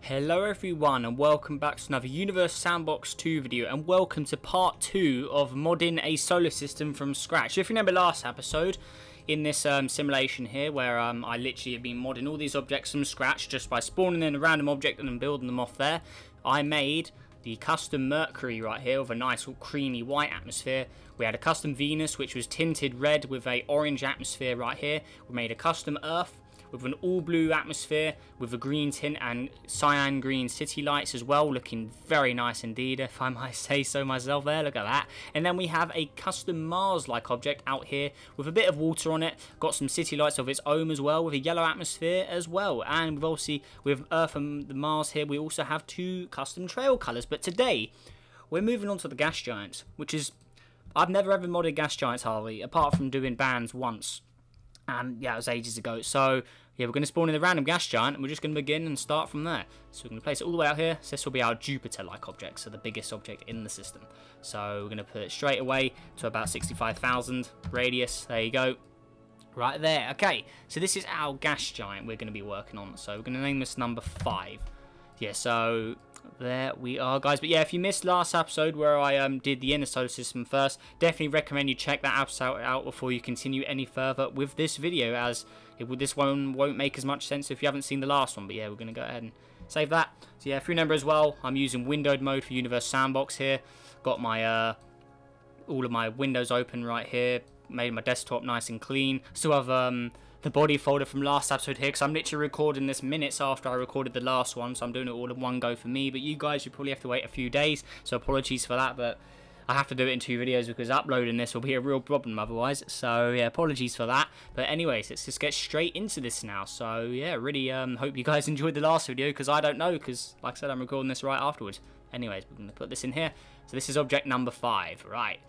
Hello everyone and welcome back to another Universe Sandbox 2 video, and welcome to part 2 of modding a solar system from scratch. If you remember last episode in this simulation here where I literally have been modding all these objects from scratch just by spawning in a random object and then building them off there, I made the custom Mercury right here with a nice creamy white atmosphere. We had a custom Venus which was tinted red with a orange atmosphere right here. We made a custom Earth with an all blue atmosphere with a green tint and cyan green city lights as well, looking very nice indeed, if I might say so myself there. Look at that. And then we have a custom Mars like object out here with a bit of water on it, got some city lights of its own as well with a yellow atmosphere as well. And we've obviously with Earth and the Mars here, we also have two custom trail colors. But today we're moving on to the gas giants, which is, I've never ever modded gas giants hardly, apart from doing bands once. And yeah, it was ages ago. So yeah, we're going to spawn in the random gas giant and we're just going to begin and start from there. So we're going to place it all the way out here. So this will be our Jupiter-like object, so the biggest object in the system. So we're going to put it straight away to about 65,000 radius. There you go. Right there. Okay, so this is our gas giant we're going to be working on. So we're going to name this number 5. Yeah, so there we are, guys. But yeah, if you missed last episode where I did the inner solar system first, definitely recommend you check that episode out before you continue any further with this video, as this one won't make as much sense if you haven't seen the last one. But yeah, we're going to go ahead and save that. So yeah, if you remember as well, I'm using windowed mode for Universe Sandbox here. Got my all of my windows open right here. Made my desktop nice and clean. Still have the body folder from last episode here, because I'm literally recording this minutes after I recorded the last one, so I'm doing it all in one go for me. But you guys, you probably have to wait a few days, so apologies for that, but I have to do it in 2 videos because uploading this will be a real problem otherwise. So yeah, apologies for that. But anyways, let's just get straight into this now. So yeah, really hope you guys enjoyed the last video, because I don't know, because like I said, I'm recording this right afterwards. Anyways, we're going to put this in here. So this is object number 5, right?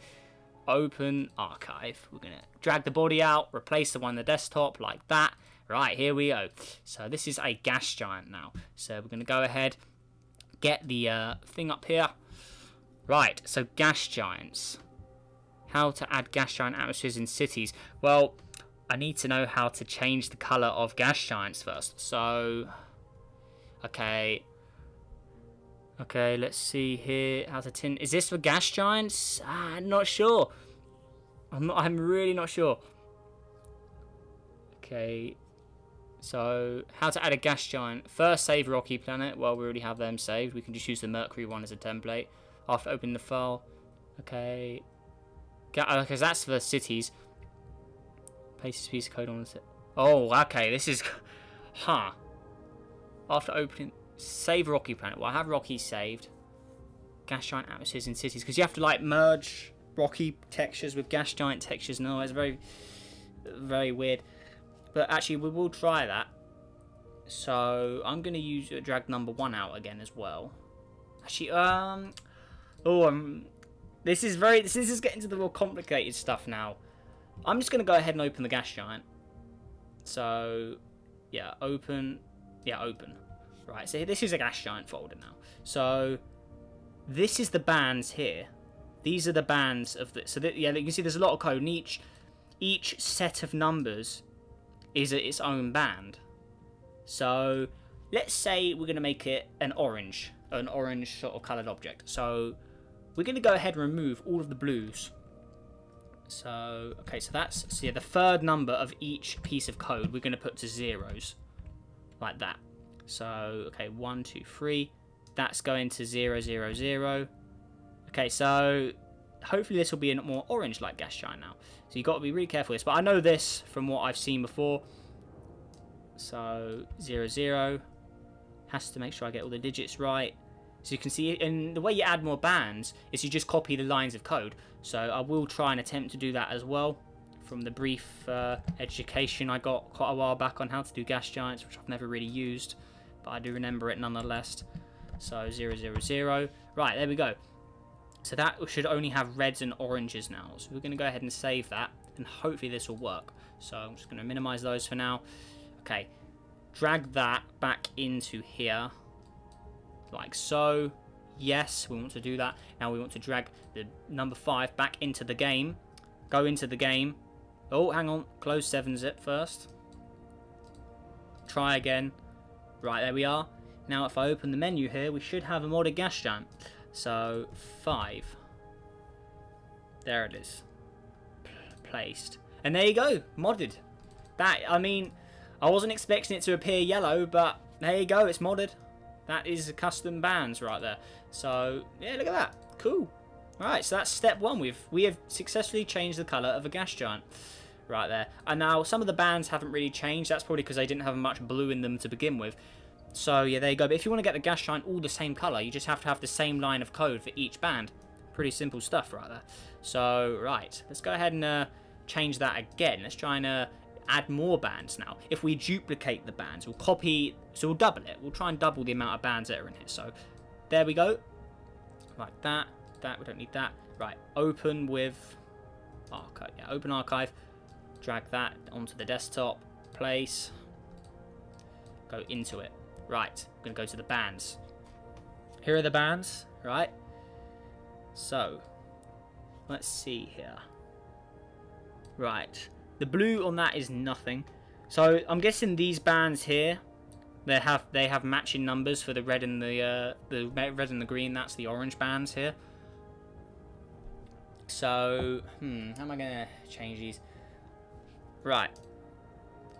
Open archive. We're going to drag the body out, replace the one on the desktop like that. Right, here we go. So this is a gas giant now. So we're going to go ahead, get the thing up here. Right, so gas giants. How to add gas giant atmospheres in cities. Well, I need to know how to change the color of gas giants first. So, okay, let's see here. How to tint. Is this for gas giants? I'm not sure. I'm really not sure. Okay. So, how to add a gas giant. First, save Rocky Planet. Well, we already have them saved. We can just use the Mercury one as a template. After opening the file. Okay. Because that's for cities. Paste this piece of code on the... Oh, okay. This is... Huh. After opening... Save Rocky Planet. Well, I have Rocky saved. Gas giant atmospheres in cities, because you have to like merge Rocky textures with gas giant textures. No, it's very, very weird. But actually, we will try that. So I'm going to use drag number 1 out again as well. Actually, this is getting to the more complicated stuff now. I'm just going to go ahead and open the gas giant. So yeah, open. Yeah, open. Right, so this is a gas giant folder now. So this is the bands here. These are the bands of the... So yeah, you can see there's a lot of code, and each set of numbers is its own band. So let's say we're going to make it an orange sort of coloured object. So we're going to go ahead and remove all of the blues. So, okay, so yeah, the third number of each piece of code we're going to put to zeros. Like that. So, okay, 1, 2, 3. That's going to 0, 0, 0. Okay, so hopefully this will be a more orange-like gas giant now. So you've got to be really careful with this. But I know this from what I've seen before. So, 0, 0. Has to make sure I get all the digits right. So you can see, and the way you add more bands is you just copy the lines of code. So I will try and attempt to do that as well. From the brief education I got quite a while back on how to do gas giants, which I've never really used. But I do remember it nonetheless. So 0, 0, 0. Right, there we go. So that should only have reds and oranges now. So we're going to go ahead and save that. And hopefully this will work. So I'm just going to minimize those for now. Okay. Drag that back into here. Like so. Yes, we want to do that. Now we want to drag the number 5 back into the game. Go into the game. Oh, hang on. Close 7-zip first. Try again. Right, there we are. Now if I open the menu here, we should have a modded gas giant. So 5. There it is. Placed. And there you go, modded. That, I mean, I wasn't expecting it to appear yellow, but there you go, it's modded. That is custom bands right there. So yeah, look at that. Cool. Right, so that's step 1. We have successfully changed the colour of a gas giant right there. And now some of the bands haven't really changed. That's probably because they didn't have much blue in them to begin with. So yeah, there you go. But if you want to get the gas giant all the same colour, you just have to have the same line of code for each band. Pretty simple stuff right there. So right, let's go ahead and change that again. Let's try and add more bands now. If we duplicate the bands, we'll copy, so we'll double it. We'll try and double the amount of bands that are in here. So there we go. Like that. We don't need that. Right, open with archive. Yeah, open archive. Drag that onto the desktop. Place. Go into it. Right, I'm going to go to the bands. Here are the bands, right? So, let's see here. Right, the blue on that is nothing. So I'm guessing these bands here, they have matching numbers for the red and the red and the green. That's the orange bands here. So, how am I gonna change these? Right,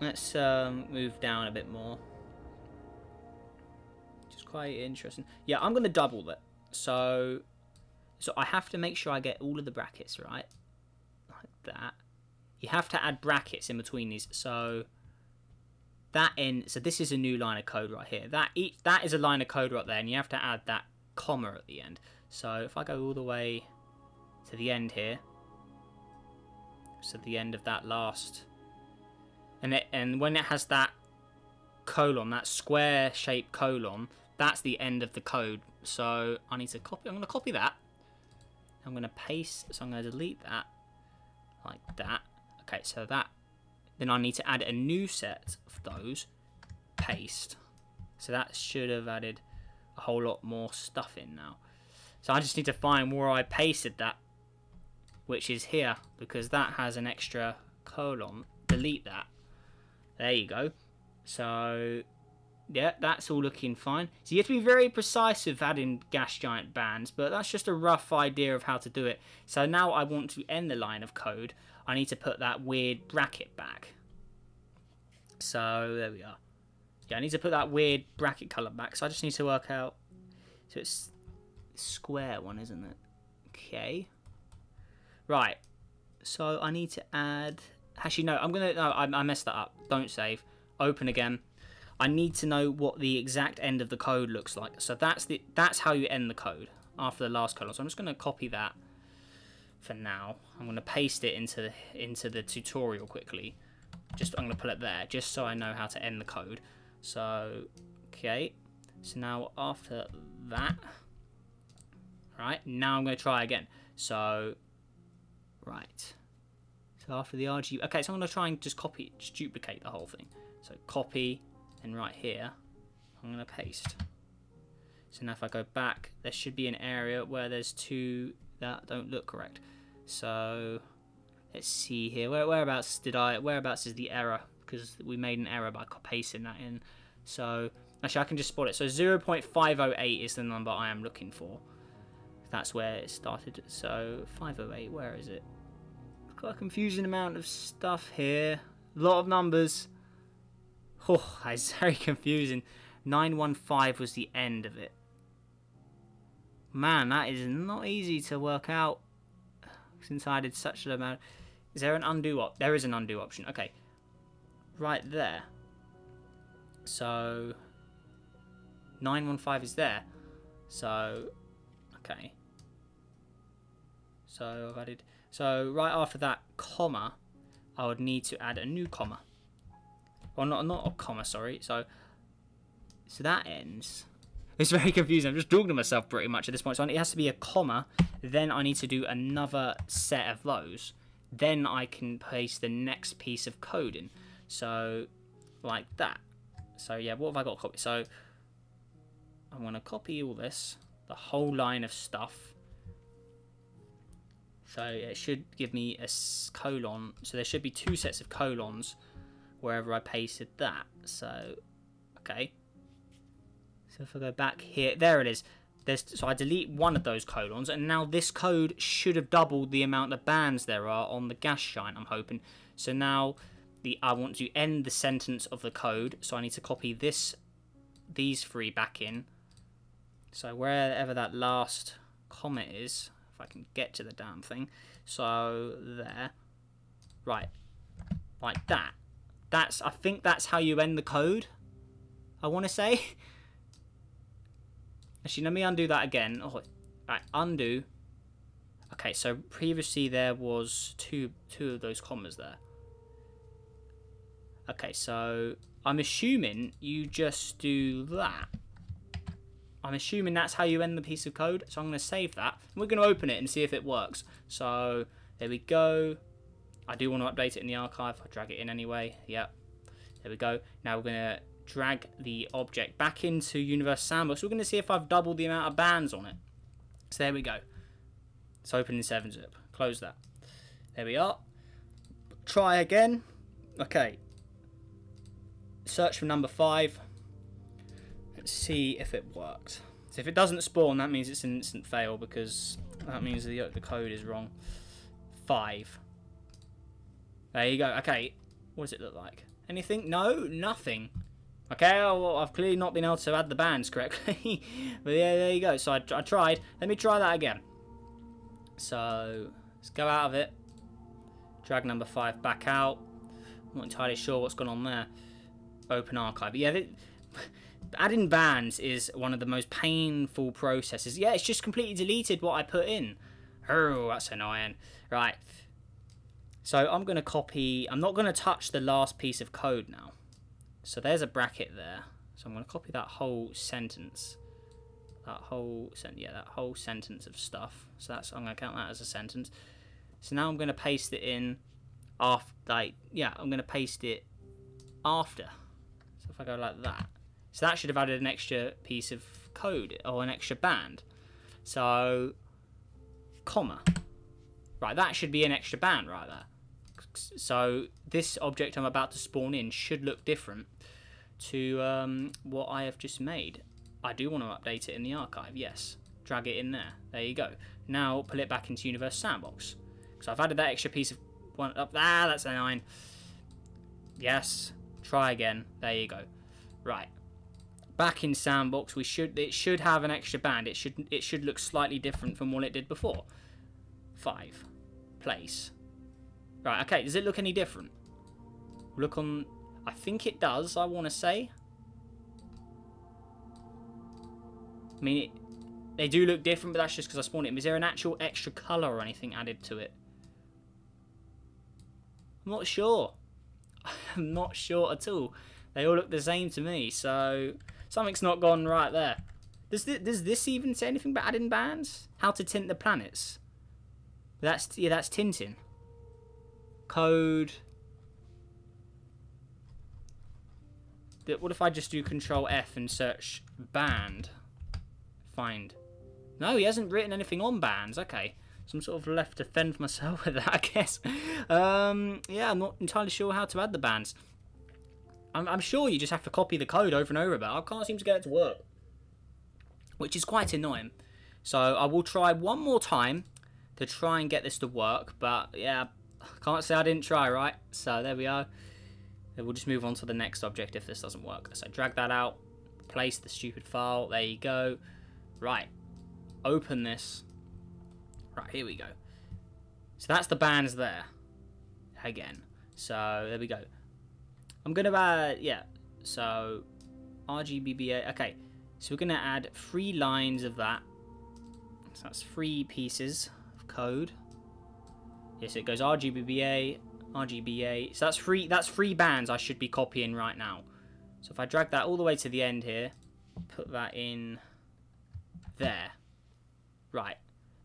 let's move down a bit more. Just quite interesting. Yeah, I'm gonna double it. So I have to make sure I get all of the brackets right, like that. You have to add brackets in between these. So that so this is a new line of code right here. That is a line of code right there, and you have to add that comma at the end. So if I go all the way to the end here, so the end of that last, and when it has that colon, that square shaped colon, that's the end of the code. So I need to copy. I'm going to copy that. I'm going to paste. So I'm going to delete that like that. Okay, so that. Then I need to add a new set of those. Paste. So that should have added a whole lot more stuff in now. So I just need to find where I pasted that, which is here, because that has an extra colon. Delete that. There you go. So yeah, that's all looking fine. So you have to be very precise with adding gas giant bands, but that's just a rough idea of how to do it. So now I want to end the line of code. I need to put that weird bracket back. So there we are. Yeah, I need to put that weird bracket color back. So I just need to work out. So it's square one, isn't it? Okay. Right. So I need to add. Actually, no. I messed that up. Don't save. Open again. I need to know what the exact end of the code looks like. So that's how you end the code after the last colon. So I'm just going to copy that for now. I'm going to paste it into the tutorial quickly. I'm going to put it there just so I know how to end the code. So okay. So now after that, right, now I'm going to try again. So right. So after the RG, okay, so I'm going to try and just duplicate the whole thing. So copy, and right here, I'm going to paste. So now if I go back, there should be an area where there's two that don't look correct. So let's see here. Whereabouts is the error? Because we made an error by pasting that in. So actually I can just spot it. So 0.508 is the number I am looking for. That's where it started. So 508, where is it? Got a confusing amount of stuff here. A lot of numbers. Oh, that's very confusing. 915 was the end of it. Man, that is not easy to work out since I did such an amount. Is there an undo option? There is an undo option. Okay. Right there. So 915 is there. So okay. So I've added. So right after that comma, I would need to add a new comma. Well, not a comma, sorry. So that ends. It's very confusing. I'm just talking to myself pretty much at this point. So it has to be a comma. Then I need to do another set of those. Then I can paste the next piece of code in. So like that. So yeah, what have I got to copy? So I'm going to copy all this, the whole line of stuff. So it should give me a colon. So there should be two sets of colons wherever I pasted that. So okay. So if I go back here, there it is. So I delete one of those colons, and now this code should have doubled the amount of bands there are on the gas giant, I'm hoping. So now I want to end the sentence of the code, so I need to copy these three back in. So wherever that last comment is, if I can get to the damn thing. So there. Right. Like that. I think that's how you end the code, I want to say. Actually, let me undo that again. Oh, right, undo. Okay, so previously there was two of those commas there. Okay, so I'm assuming you just do that. I'm assuming that's how you end the piece of code. So I'm going to save that. And we're going to open it and see if it works. So there we go. I do want to update it in the archive. I'll drag it in anyway. Yep. There we go. Now we're going to drag the object back into Universe Sandbox. We're going to see if I've doubled the amount of bands on it. So there we go. It's open in 7-zip. Close that. There we are. Try again. Okay. Search for number 5. Let's see if it worked. So if it doesn't spawn, that means it's an instant fail, because that means the code is wrong. 5. There you go. Okay. What does it look like? Anything? No, nothing. Okay, well, I've clearly not been able to add the bands correctly. But yeah, there you go. So I tried. Let me try that again. So let's go out of it. Drag number 5 back out. I'm not entirely sure what's gone on there. Open archive. But yeah, adding bands is one of the most painful processes. Yeah, it's just completely deleted what I put in. Oh, that's annoying. Right. So I'm going to copy. I'm not going to touch the last piece of code now. So there's a bracket there. So I'm going to copy that whole sentence. That whole sentence of stuff. So that's, I'm going to count that as a sentence. So now I'm going to paste it in after, I'm going to paste it after. So if I go like that. So that should have added an extra piece of code or an extra band. So, comma. Right, that should be an extra band right there. So this object I'm about to spawn in should look different to what I have just made. I do want to update it in the archive, yes. Drag it in there. There you go. Now pull it back into Universe Sandbox. So I've added that extra piece of one up. Ah, that's a 9. Yes. Try again. There you go. Right. Back in Sandbox, it should have an extra band. It should look slightly different from what it did before. 5. Place. Right, okay, does it look any different? Look on... I think it does, I want to say. I mean, they do look different, but that's just because I spawned it. Is there an actual extra colour or anything added to it? I'm not sure. I'm not sure at all. They all look the same to me, so... Something's not gone right there. Does this even say anything about adding bands? How to tint the planets? That's tinting. Code. What if I just do Control F and search band? Find. No, he hasn't written anything on bands. Okay. So I'm sort of left to fend for myself with that, I guess. Yeah, I'm not entirely sure how to add the bands. I'm sure you just have to copy the code over and over, but I can't seem to get it to work. Which is quite annoying. So I will try one more time to try and get this to work. But yeah, can't say I didn't try, right? So there we are. Then we'll just move on to the next object if this doesn't work. So drag that out. Replace the stupid file. There you go. Right. Open this. Right, here we go. So that's the bands there. Again. So there we go. I'm going to add, yeah, so RGBBA, okay, so we're going to add 3 lines of that, so that's 3 pieces of code. Yes, it goes RGBBA, RGBA, so that's 3 bands I should be copying right now. So if I drag that all the way to the end here, put that in there, right,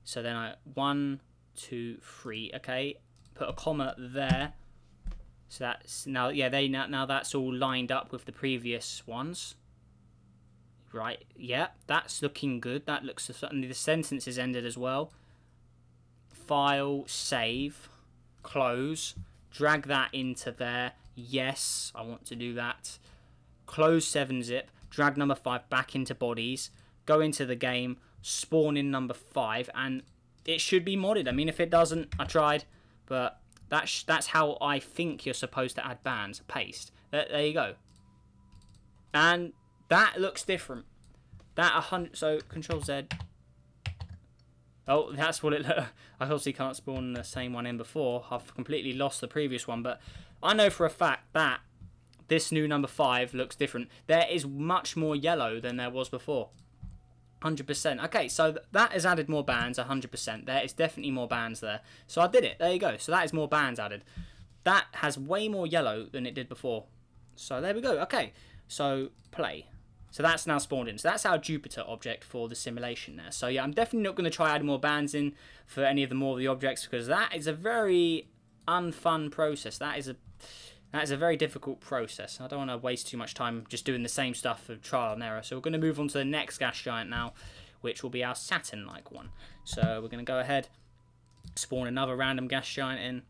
so then 1, 2, 3, okay, put a comma there. So that's now, yeah, now that's all lined up with the previous ones. Right, yeah, that's looking good. That looks, certainly the sentence is ended as well. File, save, close, drag that into there. Yes, I want to do that. Close 7-zip, drag number 5 back into bodies, go into the game, spawn in number 5, and it should be modded. I mean, if it doesn't, I tried, but that's how I think you're supposed to add bands. Paste. There you go. And that looks different. That 100. So Control Z. Oh, that's what it. I obviously can't spawn the same one in before. I've completely lost the previous one, but I know for a fact that this new number 5 looks different. There is much more yellow than there was before. 100%. Okay, so that has added more bands, 100%. There is definitely more bands there. So I did it. There you go. So that is more bands added. That has way more yellow than it did before. So there we go. Okay, so play. So that's now spawned in. So that's our Jupiter object for the simulation there. So yeah, I'm definitely not going to try adding more bands in for any of the more of the objects, because that is a very unfun process. That is a very difficult process. I don't want to waste too much time just doing the same stuff for trial and error. So we're going to move on to the next gas giant now, which will be our Saturn-like one. So we're going to go ahead, spawn another random gas giant in.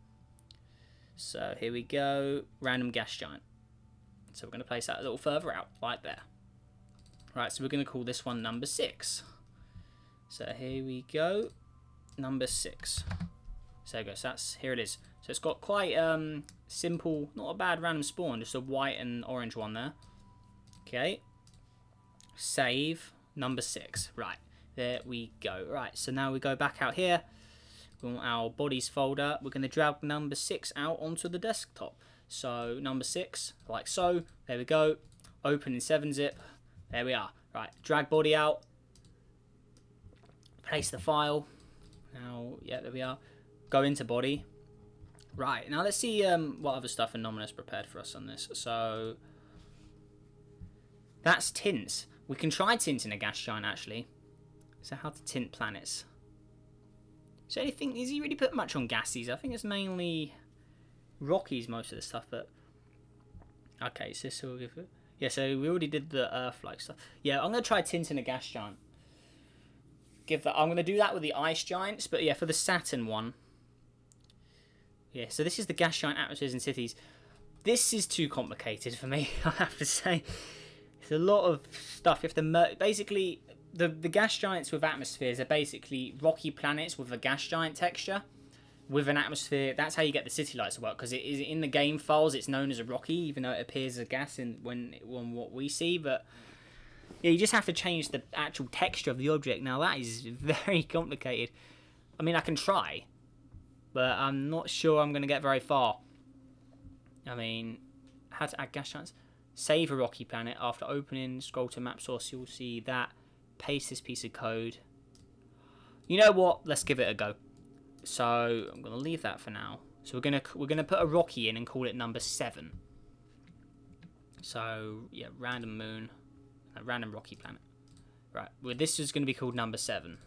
So here we go, random gas giant. So we're going to place that a little further out, like there. Right, so we're going to call this one number 6. So here we go, number 6. So there we go. So here it is. So it's got quite simple, not a bad random spawn, just a white and orange one there. Okay. Save number 6. Right, there we go. Right, so now we go back out here. We want our bodies folder. We're going to drag number 6 out onto the desktop. So number 6, like so. There we go. Open in 7-zip. There we are. Right, drag body out. Place the file. Now, yeah, there we are. Go into body. Right, now let's see what other stuff Anomalous prepared for us on this. So that's tints. We can try tinting a gas giant, actually. So how to tint planets. So anything, is he really put much on gases? I think it's mainly Rockies, most of the stuff, but okay, so this will give it. Yeah, so we already did the Earth-like stuff. Yeah, I'm gonna try tinting a gas giant. I'm gonna do that with the ice giants, but yeah, for the Saturn one. Yeah, so this is the gas giant atmospheres and cities. This is too complicated for me, I have to say. It's a lot of stuff. You have to basically the gas giants with atmospheres are basically rocky planets with a gas giant texture with an atmosphere. That's how you get the city lights to work, because it is in the game files. It's known as a rocky, even though it appears as a gas in when what we see. But yeah, you just have to change the actual texture of the object. Now that is very complicated. I mean, I can try, but I'm not sure I'm going to get very far. I mean, how to add gas giants. Save a rocky planet. After opening, scroll to map source, you'll see that. Paste this piece of code. You know what? Let's give it a go. So I'm going to leave that for now. So we're gonna put a rocky in and call it number 7. So yeah, random moon, a random rocky planet. Right. Well, this is going to be called number 7.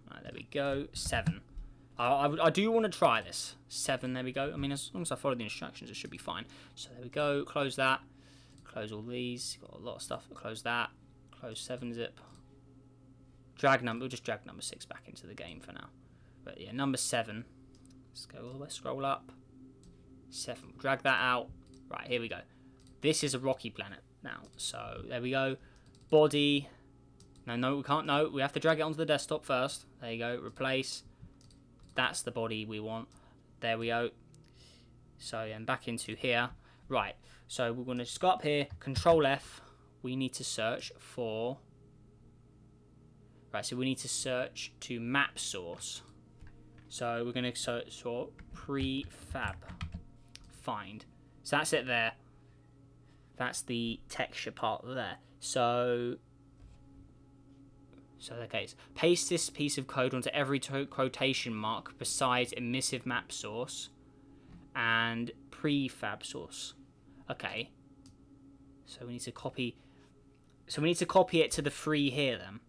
Right, there we go. 7. I do want to try this. 7. There we go. I mean, as long as I follow the instructions, it should be fine. So there we go. Close that. Close all these. Got a lot of stuff. Close that. Close 7-zip. We'll just drag number 6 back into the game for now. But yeah, number 7. Let's go all the way. Scroll up. 7. Drag that out. Right, here we go. This is a rocky planet now. So there we go. Body. No, we can't. No, we have to drag it onto the desktop first. There you go. Replace. That's the body we want. There we go. So yeah, and back into here. Right. So we're going to just go up here. Control F. We need to search for. Right. So we need to search to map source. So we're going to search for prefab. Find. So that's it there. That's the texture part there. So okay, so paste this piece of code onto every quotation mark besides emissive map source and prefab source. Okay. So we need to copy. So we need to copy it to the 3 here then.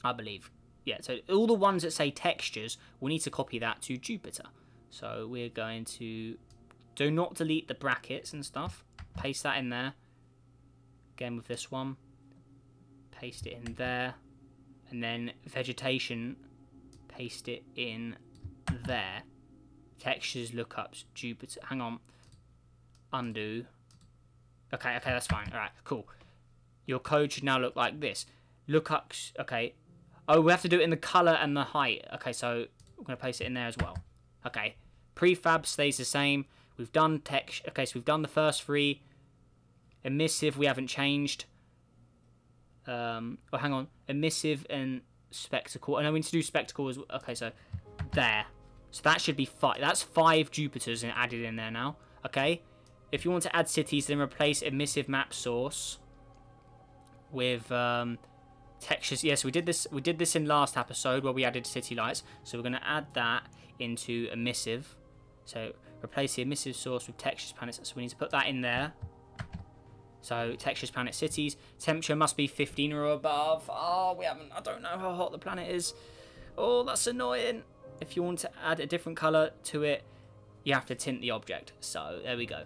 I believe. Yeah, so all the ones that say textures, we need to copy that to Jupiter. So we're going to do not delete the brackets and stuff. Paste that in there. Again with this one. Paste it in there. And then vegetation, paste it in there. Textures, lookups, Jupiter. Hang on. Undo. Okay, that's fine. Alright, cool. your code should now look like this. Look up, okay. Oh, we have to do it in the color and the height. Okay, so we're going to place it in there as well. Okay, prefab stays the same. We've done text. Okay, so we've done the first 3. Emissive, we haven't changed. Oh, hang on. Emissive and spectacle. And then we need to do spectacle as well. Okay, so there. So that should be 5. That's 5 Jupiters added in there now. Okay. If you want to add cities, then replace emissive map source with textures. Yes, we did this. We did this in last episode where we added city lights. So we're going to add that into emissive. So replace the emissive source with textures, planets. So we need to put that in there. So textures, planet, cities. Temperature must be 15 or above. Oh, we haven't. I don't know how hot the planet is. Oh, that's annoying. If you want to add a different color to it, you have to tint the object. So there we go.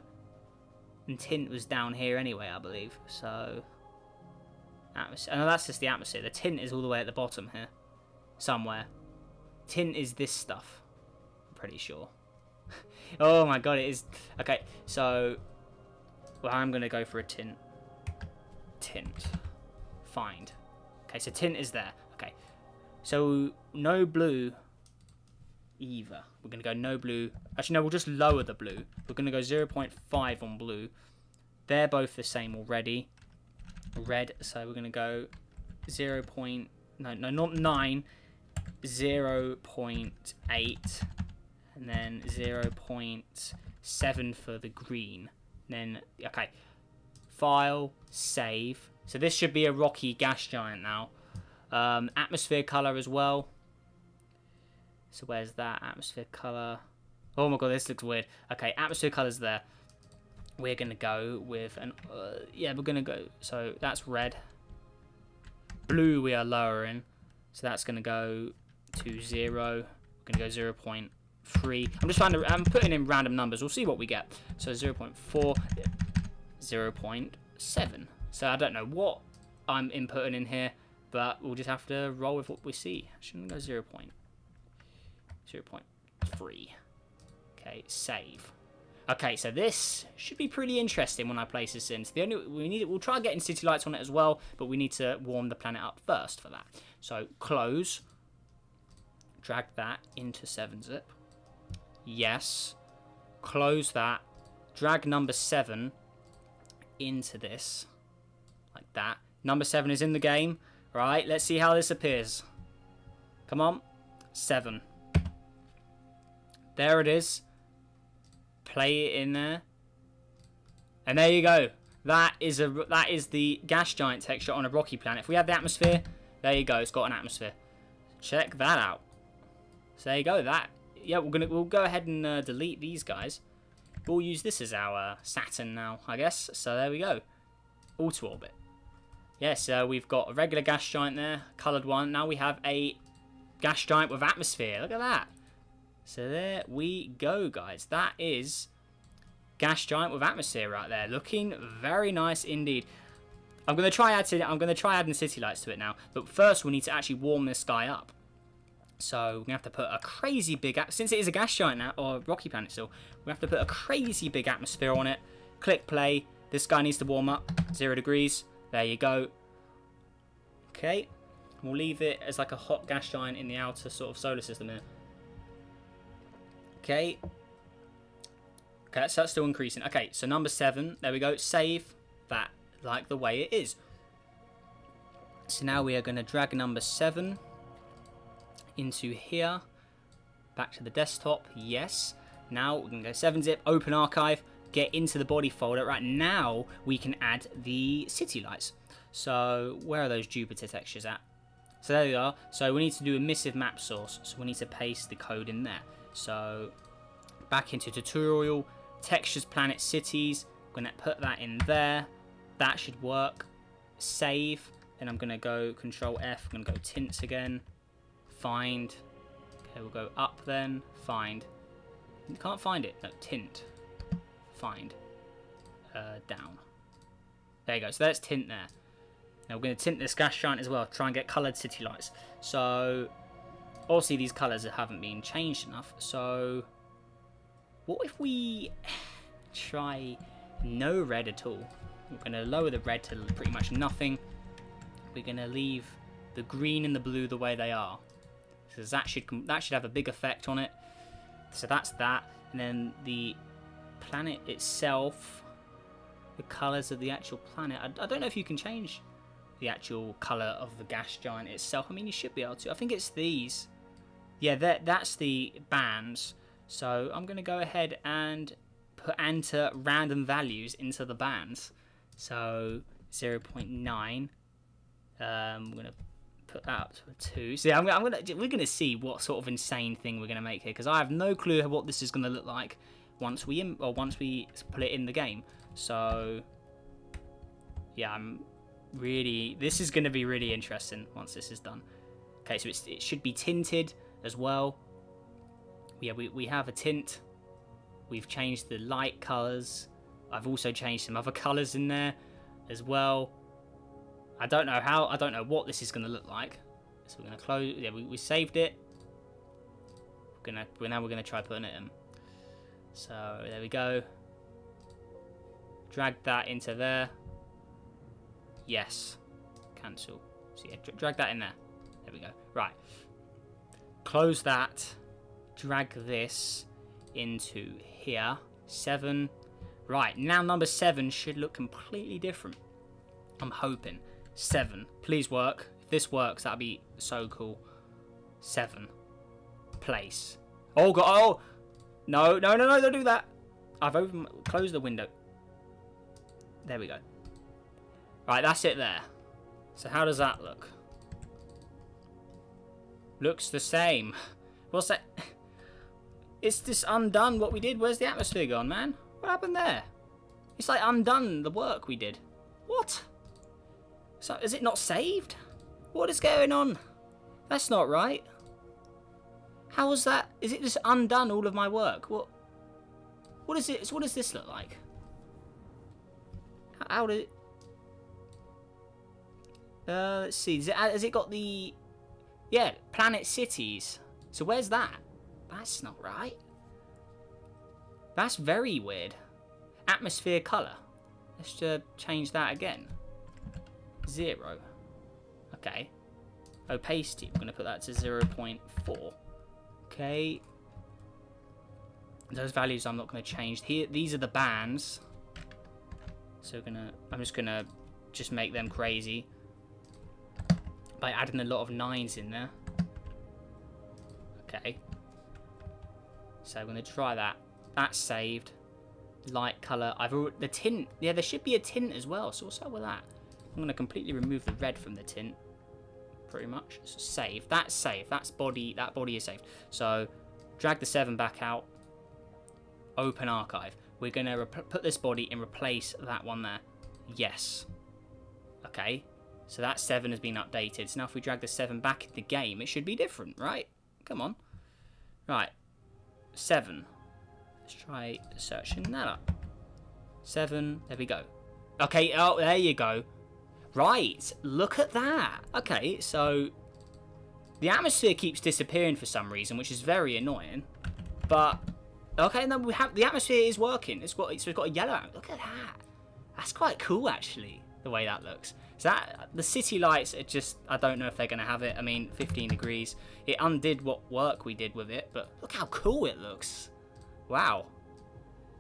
And tint was down here anyway, I believe. So atmosphere. No, that's just the atmosphere. The tint is all the way at the bottom here, somewhere. Tint is this stuff. I'm pretty sure. Oh my god, it is. Okay, so. Well, I'm going to go for a tint. Tint. Find. Okay, so tint is there. Okay. So, no blue either. We're going to go no blue. Actually, no, we'll just lower the blue. We're going to go 0.5 on blue. They're both the same already. Red. So, we're going to go 0. No, not 9. 0.8. And then 0.7 for the green. Then, okay, file, save. So this should be a rocky gas giant now. Atmosphere color as well. So where's that atmosphere color? Oh my god, this looks weird. Okay, atmosphere color's there. We're going to go with an, yeah, we're going to go, so that's red. Blue we are lowering. So that's going to go to 0. We're going to go 0.3. I'm putting in random numbers. We'll see what we get. So 0.4, 0.7. So I don't know what I'm inputting in here, but we'll just have to roll with what we see. Shouldn't go 0.3. Okay, save. Okay, so this should be pretty interesting when I place this in. So the only we'll try getting city lights on it as well, but we need to warm the planet up first for that. So close. Drag that into 7-zip. Yes. Close that. Drag number 7 into this. Like that. Number 7 is in the game. Right, let's see how this appears. Come on. 7. There it is. Play it in there. And there you go. That is the gas giant texture on a rocky planet. If we have the atmosphere, there you go. It's got an atmosphere. Check that out. So there you go. That. Yeah, we'll go ahead and delete these guys. We'll use this as our Saturn now, I guess. So there we go. Auto orbit. Yes, we've got a regular gas giant there, coloured one. Now we have a gas giant with atmosphere. Look at that. So there we go, guys. That is gas giant with atmosphere right there. Looking very nice indeed. I'm gonna try adding city lights to it now. But first we need to actually warm this guy up. So we're going to have to put a crazy big... Since it is a gas giant now, or rocky planet still, we have to put a crazy big atmosphere on it. Click play. This guy needs to warm up. 0 degrees. There you go. Okay. We'll leave it as like a hot gas giant in the outer sort of solar system here. Okay. Okay, so that's still increasing. Okay, so number 7. There we go. Save that like the way it is. So now we are going to drag number 7... into here, back to the desktop. Yes. Now we can go 7-zip, open archive, get into the body folder. Right now we can add the city lights. So where are those Jupiter textures at? So there we are. So we need to do emissive map source. So we need to paste the code in there. So back into tutorial, textures, planet, cities. I'm gonna put that in there. That should work. Save. Then I'm gonna go Control F. I'm gonna go tints again. Find. Okay, we'll go up then. Find. You can't find it. No, tint. Find. Down. There you go. So that's tint there. Now we're going to tint this gas giant as well. Try and get coloured city lights. So, obviously these colours haven't been changed enough. So, what if we try no red at all? We're going to lower the red to pretty much nothing. We're going to leave the green and the blue the way they are. So that should have a big effect on it. So that's that. And then the planet itself, the colours of the actual planet. I don't know if you can change the actual colour of the gas giant itself. I mean, you should be able to. I think it's these. Yeah, that's the bands. So I'm going to go ahead and enter random values into the bands. So 0.9. We're going to put that up to a 2. So yeah, we're going to see what sort of insane thing we're going to make here, because I have no clue what this is going to look like once we put it in the game. So yeah, this is going to be really interesting once this is done. Okay, so it should be tinted as well. Yeah, we have a tint. We've changed the light colors. I've also changed some other colors in there as well. I don't know what this is going to look like. So we're going to close. Yeah, we saved it. Now we're going to try putting it in. So there we go. Drag that into there. Yes. Cancel. So yeah, drag that in there. There we go. Right. Close that. Drag this into here. 7. Right. Now number 7 should look completely different. I'm hoping. 7. Please work. If this works, that'd be so cool. 7. Place. Oh, God. Oh. No. Don't do that. I've closed the window. There we go. Right, that's it there. So how does that look? Looks the same. What's that? It's just undone what we did. Where's the atmosphere gone, man? What happened there? It's like undone the work we did. What? So is it not saved? What is going on? That's not right. How was that? Is it just undone all of my work? What is it? What does this look like? How did it... let's see. Has it got the... Yeah, planet cities. So where's that? That's not right. That's very weird. Atmosphere color. Let's just change that again. 0. Okay. Opacity. We're going to put that to 0.4. Okay. Those values I'm not going to change. Here, these are the bands. So I'm just going to make them crazy by adding a lot of 9s in there. Okay. So I'm going to try that. That's saved. Light color. The tint. Yeah, there should be a tint as well. So what's up with that? I'm going to completely remove the red from the tint. Pretty much. So save. That's saved. That body is saved. So drag the 7 back out. Open archive. We're going to put this body and replace that one there. Yes. Okay. So that 7 has been updated. So now if we drag the 7 back in the game, it should be different, right? Come on. Right. 7. Let's try searching that up. 7. There we go. Okay. Oh, there you go. Right. Look at that. Okay. So the atmosphere keeps disappearing for some reason, which is very annoying. But okay, and then we have the atmosphere is working. It's got a yellow. Look at that. That's quite cool, actually. The way that looks. So the city lights are just, I don't know if they're going to have it. I mean, 15 degrees. It undid what work we did with it, but look how cool it looks. Wow.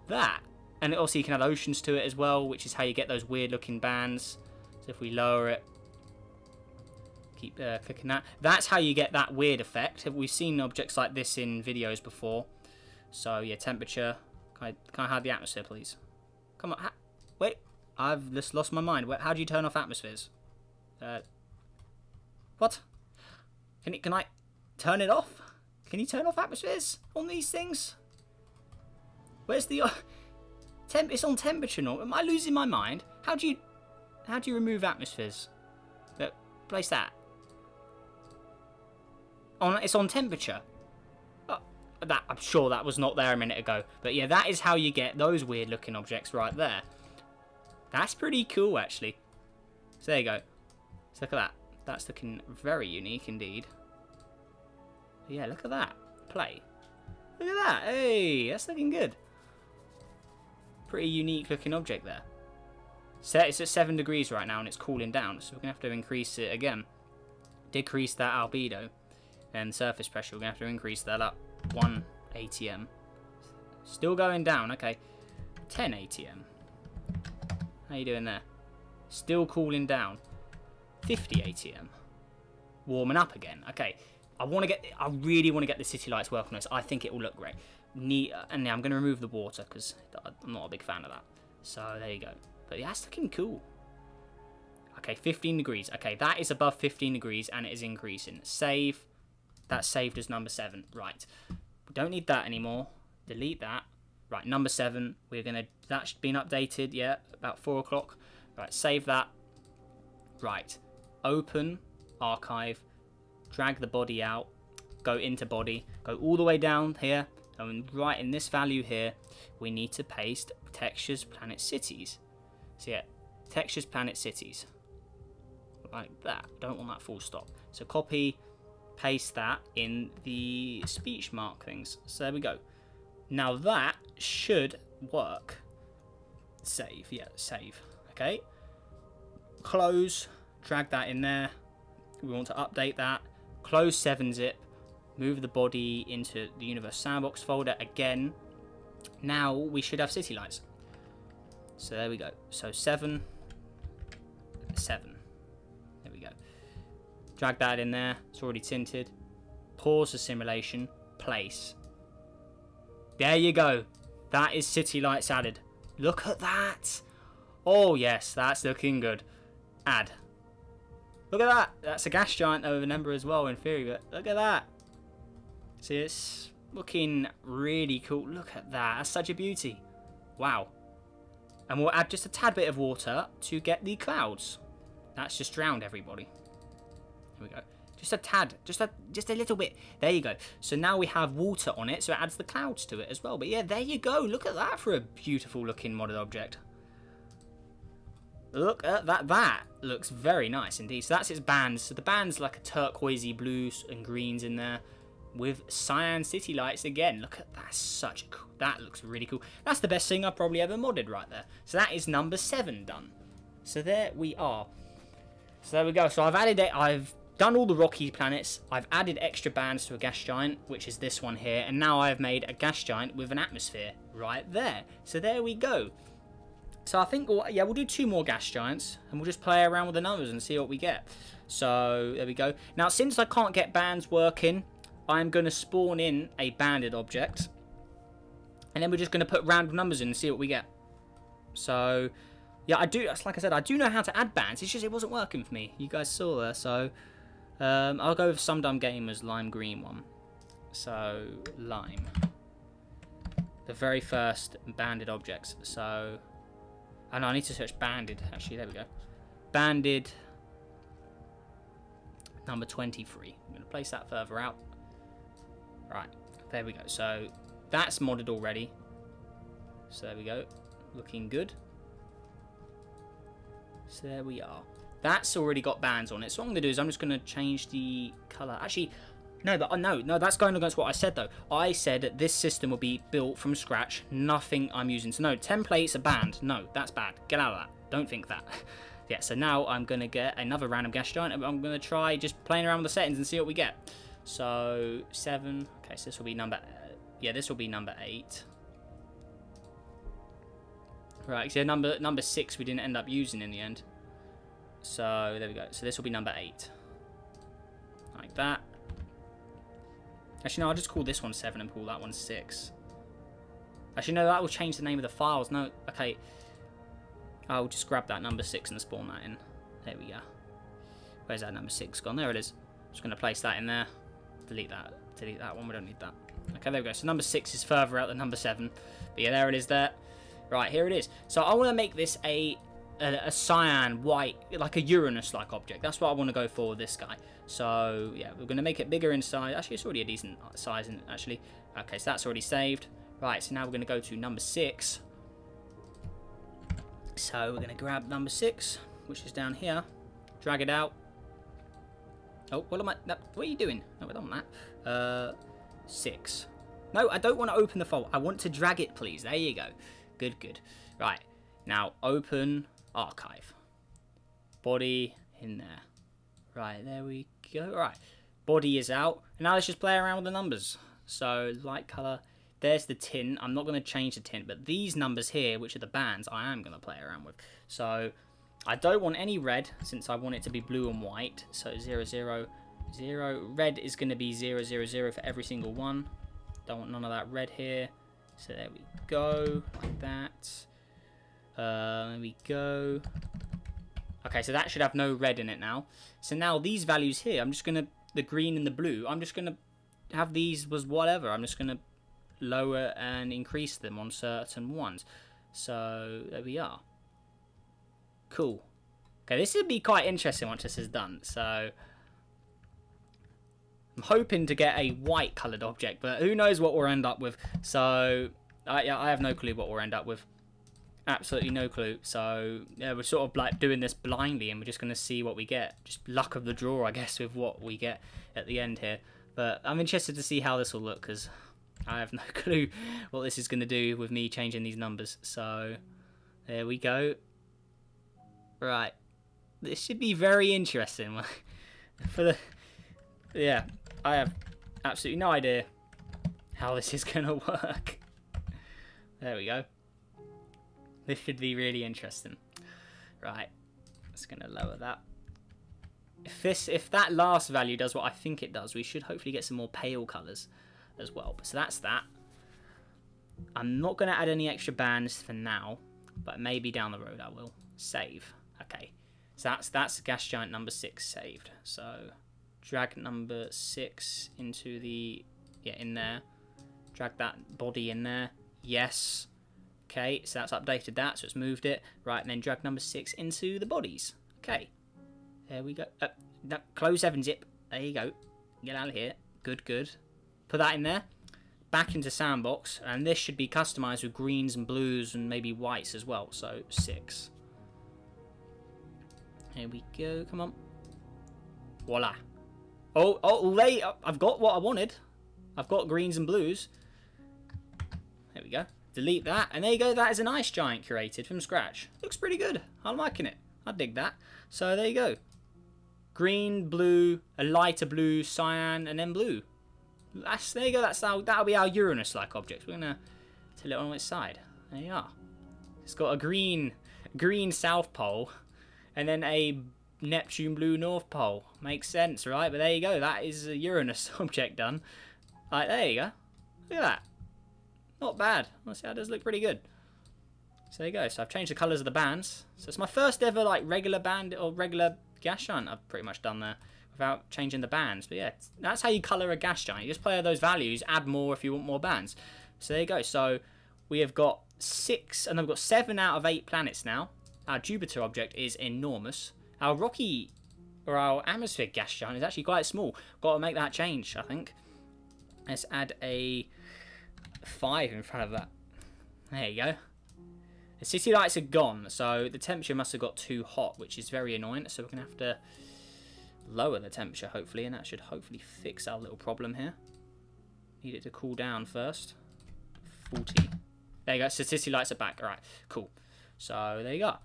That. And also you can add oceans to it as well, which is how you get those weird looking bands. So if we lower it, keep clicking that. That's how you get that weird effect. We've seen objects like this in videos before. So yeah, temperature. Can I have the atmosphere, please? Come on. Wait. I've just lost my mind. How do you turn off atmospheres? What? Can I turn it off? Can you turn off atmospheres on these things? Where's the it's on temperature now. Am I losing my mind? How do you remove atmospheres? Place that. It's on temperature. Oh, I'm sure that was not there a minute ago. But yeah, that is how you get those weird looking objects right there. That's pretty cool, actually. So there you go. So look at that. That's looking very unique indeed. Yeah, look at that. Play. Look at that. Hey, that's looking good. Pretty unique looking object there. It's at 7 degrees right now and it's cooling down, so we're going to have to increase it again. Decrease that albedo and surface pressure. We're going to have to increase that up 1 atm. Still going down, okay. 10 atm. How you doing there? Still cooling down. 50 atm. Warming up again. Okay. I really want to get the city lights working on this. I think it will look great. And now I'm going to remove the water because I'm not a big fan of that. So there you go. But yeah, that's looking cool. Okay, 15 degrees. Okay, that is above 15 degrees and it is increasing. Save. That's saved as number 7. Right. We don't need that anymore. Delete that. Right, number 7. We're going to... That's been updated, yeah, about 4 o'clock. Right, save that. Right. Open. Archive. Drag the body out. Go into body. Go all the way down here. And right in this value here, we need to paste textures, planet, cities. So yeah, textures, planet, cities. Like that. Don't want that full stop. So copy, paste that in the speech mark things. So there we go. Now that should work. Save. Yeah, save. Okay. Close. Drag that in there. We want to update that. Close 7-zip. Move the body into the Universe Sandbox folder again. Now we should have city lights. So there we go. So 7. There we go. Drag that in there. It's already tinted. Pause the simulation. Place. There you go. That is city lights added. Look at that. Oh yes, that's looking good. Add. Look at that. That's a gas giant over number as well in theory, but look at that. See, it's looking really cool. Look at that. That's such a beauty. Wow. And we'll add just a tad bit of water to get the clouds. That's just drowned everybody. Here we go. Just a tad. Just a little bit. There you go. So now we have water on it, so it adds the clouds to it as well. But yeah, there you go. Look at that for a beautiful looking modded object. Look at that. That looks very nice indeed. So that's its bands. So the band's like a turquoisey blues and greens in there. With cyan city lights again. Look at that. Such a cool. That looks really cool. That's the best thing I've probably ever modded right there. So that is number 7 done. So there we are. So there we go. So I've added it. I've done all the rocky planets. I've added extra bands to a gas giant, which is this one here. And now I've made a gas giant with an atmosphere right there. So there we go. So I think, yeah, we'll do 2 more gas giants. And we'll just play around with the numbers and see what we get. So there we go. Now, since I can't get bands working, I'm going to spawn in a banded object. And then we're just going to put random numbers in and see what we get. So, yeah, like I said, I do know how to add bands. It's just it wasn't working for me. You guys saw there. So, I'll go with Some Dumb Gamers lime green one. So, lime. The very first banded objects. So, oh no, I need to search banded. Actually, there we go. Banded number 23. I'm going to place that further out. Right, there we go. So that's modded already. So there we go. Looking good. So there we are. That's already got bands on it. So what I'm going to do is I'm just going to change the colour. Actually, no, but no, that's going against what I said though. I said that this system will be built from scratch. Nothing I'm using. So no, templates are banned. No, that's bad. Get out of that. Don't think that. Yeah, so now I'm going to get another random gas giant. I'm going to try just playing around with the settings and see what we get. So 7. Okay, so this will be number... yeah, this will be number 8. Right, so number 6 we didn't end up using in the end. So there we go. So this will be number 8. Like that. Actually, no, I'll just call this one 7 and call that one 6. Actually, no, that will change the name of the files. No, okay. I'll just grab that number 6 and spawn that in. There we go. Where's that number 6 gone? There it is. Just going to place that in there. Delete that. Delete that one. We don't need that. Okay, there we go. So number 6 is further out than number 7. But yeah, there it is there. Right, here it is. So I want to make this a cyan, white, like a Uranus-like object. That's what I want to go for with this guy. So yeah, we're going to make it bigger in size. Actually, it's already a decent size, actually. Okay, so that's already saved. Right, so now we're going to go to number 6. So we're going to grab number 6, which is down here. Drag it out. Oh, what am I... what are you doing? No, I don't want that. 6. No, I don't want to open the file. I want to drag it, please. There you go. Good, good. Right. Now, open archive. Body in there. Right, there we go. Right, body is out. And now let's just play around with the numbers. So, light colour. There's the tint. I'm not going to change the tint, but these numbers here, which are the bands, I am going to play around with. So, I don't want any red, since I want it to be blue and white. So, 0, 0, 0. Red is going to be 0, 0, 0 for every single one. Don't want none of that red here. So, there we go. Like that. There we go. Okay, so that should have no red in it now. So, now these values here, I'm just going to... The green and the blue, I'm just going to have these was whatever. I'm just going to lower and increase them on certain ones. So there we are. Cool. Okay, this would be quite interesting once this is done. So I'm hoping to get a white coloured object, but who knows what we'll end up with. So yeah, I have no clue what we'll end up with. Absolutely no clue. So yeah, we're sort of like doing this blindly, and we're just going to see what we get. Just luck of the draw, I guess, with what we get at the end here. But I'm interested to see how this will look, because I have no clue what this is going to do with me changing these numbers. So there we go. Right, this should be very interesting. Yeah, I have absolutely no idea how this is going to work. There we go. This should be really interesting. Right, just going to lower that. If that last value does what I think it does, we should hopefully get some more pale colours as well. So that's that. I'm not going to add any extra bands for now, but maybe down the road I will. Save. Okay, so that's gas giant number 6 saved. So drag number 6 into the, yeah, in there. Drag that body in there. Yes. Okay, so that's updated that, so it's moved it. Right, and then drag number 6 into the bodies. Okay. There we go. Close 7-zip. There you go. Get out of here. Good, good. Put that in there. Back into Sandbox. And this should be customized with greens and blues and maybe whites as well. So, 6. Here we go. Come on. Voila. I've got what I wanted. I've got greens and blues. There we go. Delete that. And there you go. That is an ice giant created from scratch. Looks pretty good. I'm liking it. I dig that. So, there you go. Green, blue, a lighter blue, cyan, and then blue. There you go. That'll be our Uranus-like object. We're gonna tilt it on its side. There you are. It's got a green south pole, and then a Neptune blue north pole. Makes sense, right? But there you go. That is a Uranus object done. Like, there you go. Look at that. Not bad. Honestly, that does look pretty good. So there you go. So I've changed the colours of the bands. So it's my first ever like regular band or regular gas giant I've pretty much done there without changing the bands. But yeah, that's how you colour a gas giant. You just play those values, add more if you want more bands. So there you go. So we have got 6, and I've got 7 out of 8 planets now. Our Jupiter object is enormous. Our rocky, or our atmosphere gas giant is actually quite small. Got to make that change, I think. Let's add a 5 in front of that. There you go. The city lights are gone, so the temperature must have got too hot, which is very annoying. So we're going to have to lower the temperature, hopefully, and that should hopefully fix our little problem here. Need it to cool down first. 40. There you go. So city lights are back. All right, cool. So there you go.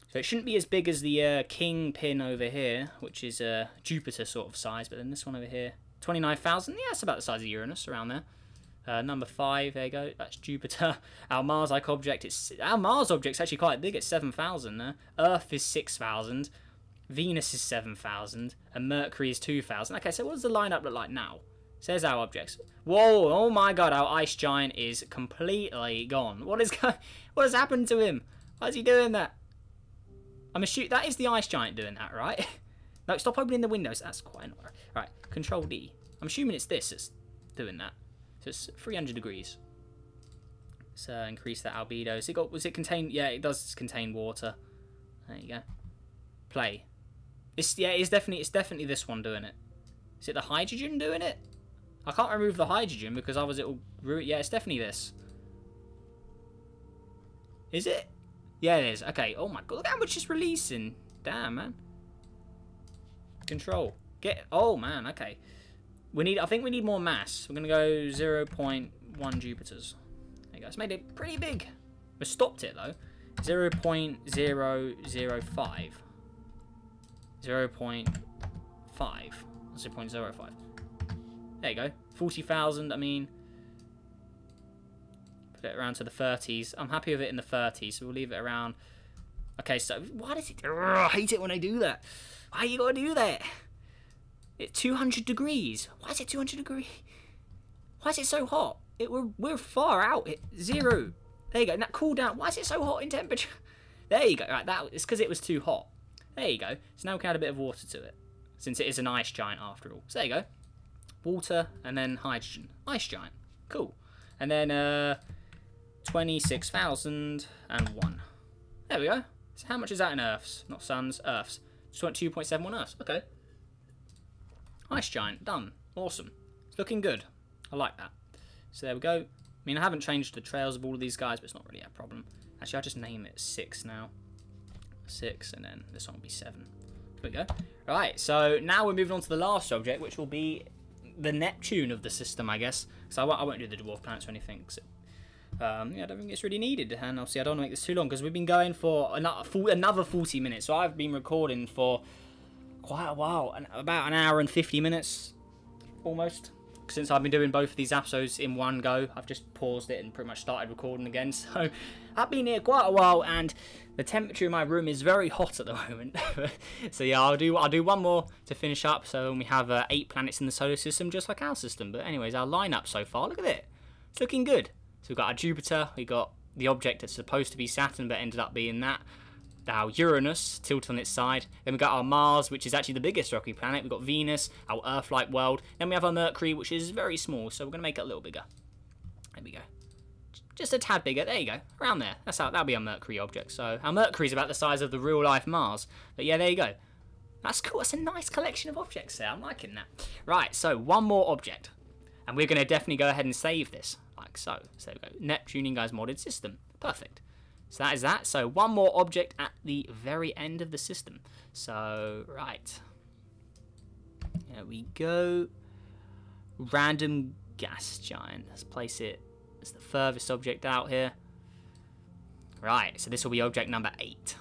So it shouldn't be as big as the Kingpin over here, which is a Jupiter sort of size, but then this one over here, 29,000. Yeah, it's about the size of Uranus, around there. Number 5, there you go, that's Jupiter. Our Mars-like object, our Mars object's actually quite big, it's 7,000. Earth is 6,000, Venus is 7,000, and Mercury is 2,000. Okay, so what does the lineup look like now? Says our objects. Whoa, oh my god, our ice giant is completely gone. What has happened to him? Why is he doing that? I'm assuming that is the ice giant doing that, right? No, stop opening the windows, that's quite annoying. Right, Control D. I'm assuming it's this that's doing that. So it's 300 degrees. So increase that albedo. So was it contain? Yeah, it does contain water. There you go. Play. It's definitely this one doing it. Is it the hydrogen doing it? I can't remove the hydrogen because otherwise it will ruin. Yeah, it's definitely this. Is it? Yeah, it is. Okay. Oh my god, look how much it's releasing. Damn, man. Control. Oh man. Okay. I think we need more mass. We're going to go 0.1 Jupiters. There you go. It's made it pretty big. We stopped it, though. 0.005. 0.5. 0.05. There you go. 40,000, I mean... Put it around to the 30s. I'm happy with it in the 30s, so we'll leave it around... Okay, so... Why does it... I hate it when I do that. Why you gotta do that? It's 200 degrees. Why is it 200 degrees? Why is it so hot? We're far out. Zero. There you go. Now cool down. Why is it so hot in temperature? There you go. Right, it's because it was too hot. There you go. So now we can add a bit of water to it, since it is an ice giant after all. So there you go. Water and then hydrogen. Ice giant. Cool. And then 26,001. There we go. So how much is that in Earths? Not suns. Earths. Just went 2.71 Earths. Okay. Ice giant. Done. Awesome. It's looking good. I like that. So there we go. I mean, I haven't changed the trails of all of these guys, but it's not really a problem. Actually, I'll just name it 6 now. 6, and then this one will be 7. There we go. Right, so now we're moving on to the last object, which will be the Neptune of the system, I guess. So I won't do the dwarf planets or anything. Yeah, I don't think it's really needed. And obviously, I don't want to make this too long, because we've been going for another 40 minutes. So I've been recording for quite a while, about an hour and 50 minutes, almost. Since I've been doing both of these episodes in one go, I've just paused it and pretty much started recording again. So I've been here quite a while, and the temperature in my room is very hot at the moment. So yeah, I'll do one more to finish up. So we have 8 planets in the solar system, just like our system. But anyways, our lineup so far, look at it. It's looking good. So we've got our Jupiter, we got the object that's supposed to be Saturn, but ended up being that. Our Uranus, tilted on its side. Then we've got our Mars, which is actually the biggest rocky planet. We've got Venus, our Earth-like world. Then we have our Mercury, which is very small, so we're going to make it a little bigger. There we go. Just a tad bigger. There you go. Around there. That'll be our Mercury object. So our Mercury is about the size of the real-life Mars. But yeah, there you go. That's cool. That's a nice collection of objects there. I'm liking that. Right, so one more object. And we're going to definitely go ahead and save this. Like so. So there we go. Neptunian guys modded system. Perfect. So that is that. So one more object at the very end of the system. So, right. There we go. Random gas giant. Let's place it as the furthest object out here. Right, so this will be object number 8.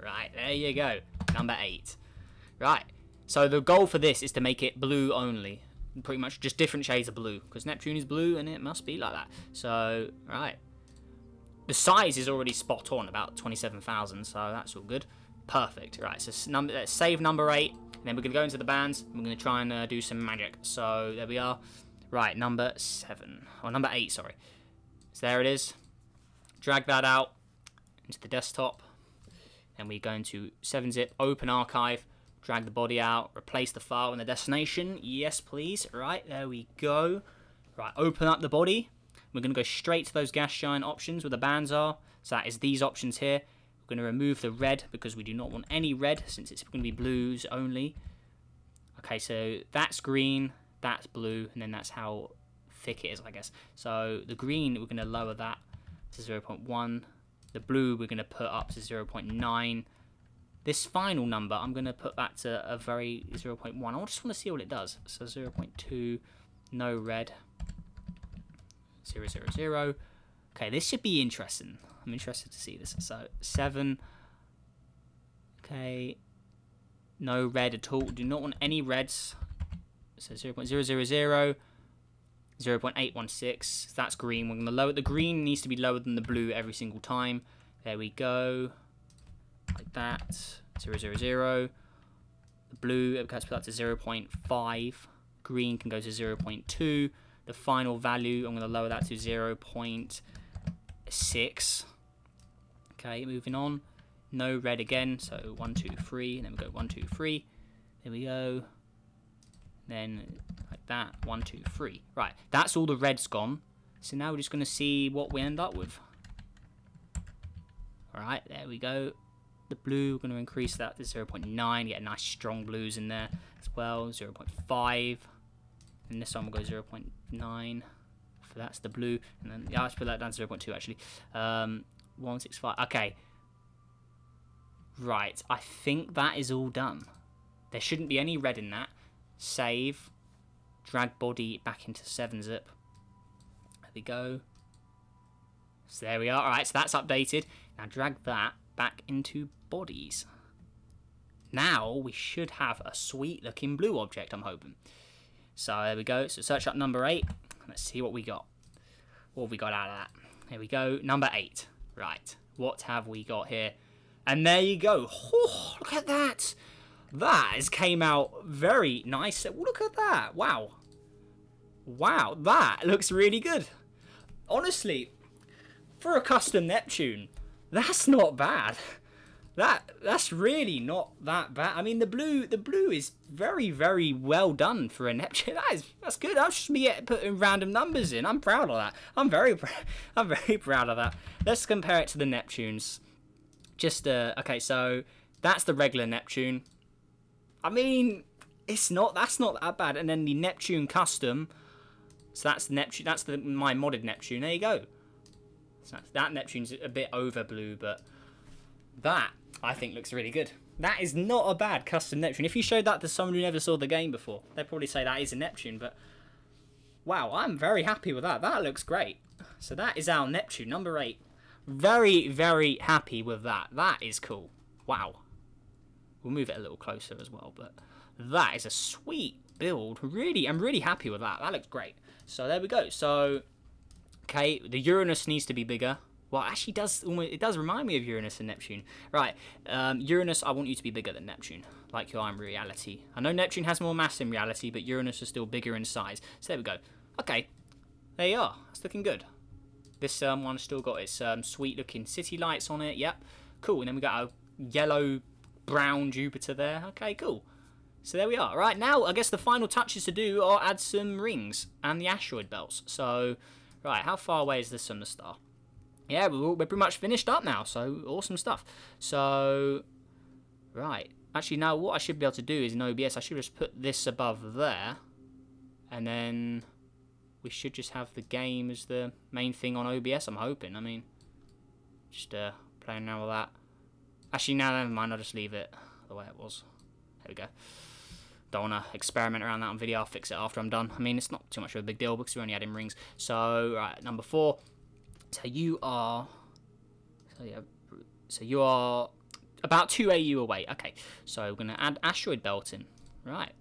Right, there you go. Number 8. Right, so the goal for this is to make it blue only. Pretty much just different shades of blue. Because Neptune is blue and it must be like that. So, right. The size is already spot on, about 27,000, so that's all good. Perfect. Right, so let's save number 8, and then we're going to go into the bands, and we're going to try and do some magic. So there we are. Right, number 7. Or number 8, sorry. So there it is. Drag that out into the desktop. Then we go into 7-zip, open archive, drag the body out, replace the file in the destination. Yes, please. Right, there we go. Right, open up the body. We're going to go straight to those gas giant options where the bands are. So that is these options here. We're going to remove the red because we do not want any red since it's going to be blues only. Okay, so that's green, that's blue, and then that's how thick it is, I guess. So the green, we're going to lower that to 0.1. The blue, we're going to put up to 0.9. This final number, I'm going to put that to a very 0.1. I just want to see what it does. So 0.2, no red. 0, 0, 0. Okay, this should be interesting. I'm interested to see this. So 7. Okay. No red at all. Do not want any reds. So 0.000. 0.816. That's green. We're going to lower it. The green needs to be lower than the blue every single time. There we go. Like that. 0, 0, 0. The blue, let's put that to 0.5. Green can go to 0.2. The final value, I'm going to lower that to 0.6. Okay, moving on. No red again, so 1, 2, 3, and then we go 1, 2, 3. There we go. Then like that, 1, 2, 3. Right, that's all the reds gone. So now we're just going to see what we end up with. Alright, there we go. The blue, we're going to increase that to 0.9. Get nice strong blues in there as well. 0.5. And this one will go 0.9. So that's the blue. And then, yeah, let's put that down to 0.2 actually. 165. Okay. Right. I think that is all done. There shouldn't be any red in that. Save. Drag body back into 7-zip. There we go. So there we are. Alright, so that's updated. Now drag that back into bodies. Now we should have a sweet looking blue object, I'm hoping. So there we go. So search up number 8. Let's see what we got. What have we got out of that? Here we go. Number 8. Right. What have we got here? And there you go. Oh, look at that. That has came out very nice. Look at that. Wow. Wow. That looks really good. Honestly, for a custom Neptune, that's not bad. That's really not that bad. I mean, the blue is very, very well done for a Neptune. That's good. I'm just putting random numbers in. I'm proud of that. I'm very proud of that. Let's compare it to the Neptunes. Just okay, so that's the regular Neptune. I mean, that's not that bad. And then the Neptune custom. So that's Neptune. That's my modded Neptune. There you go. So that Neptune's a bit over blue, but that I think looks really good. That is not a bad custom Neptune. If you showed that to someone who never saw the game before, they'd probably say that is a Neptune, but wow, I'm very happy with that. That looks great. So that is our Neptune, number 8. Very, very happy with that. That is cool. Wow. We'll move it a little closer as well, but that is a sweet build. Really, I'm really happy with that. That looks great. So there we go. So, okay, the Uranus needs to be bigger. Well, actually, it does remind me of Uranus and Neptune. Right, Uranus, I want you to be bigger than Neptune, like you are in reality. I know Neptune has more mass in reality, but Uranus is still bigger in size. So there we go. Okay, there you are. That's looking good. This one's still got its sweet-looking city lights on it. Yep, cool. And then we got a yellow-brown Jupiter there. Okay, cool. So there we are. Right, now I guess the final touches to do are add some rings and the asteroid belts. So, right, how far away is this from the star? Yeah, we're pretty much finished up now, so awesome stuff. So, right. Actually, now what I should be able to do is in OBS, I should just put this above there. And then we should just have the game as the main thing on OBS, I'm hoping. I mean, just playing around with that. Actually, now never mind, I'll just leave it the way it was. There we go. Don't want to experiment around that on video. I'll fix it after I'm done. I mean, it's not too much of a big deal because we're only adding rings. So, right, number 4. So you are about 2 AU away. Okay, so we're gonna add asteroid belt in. Right.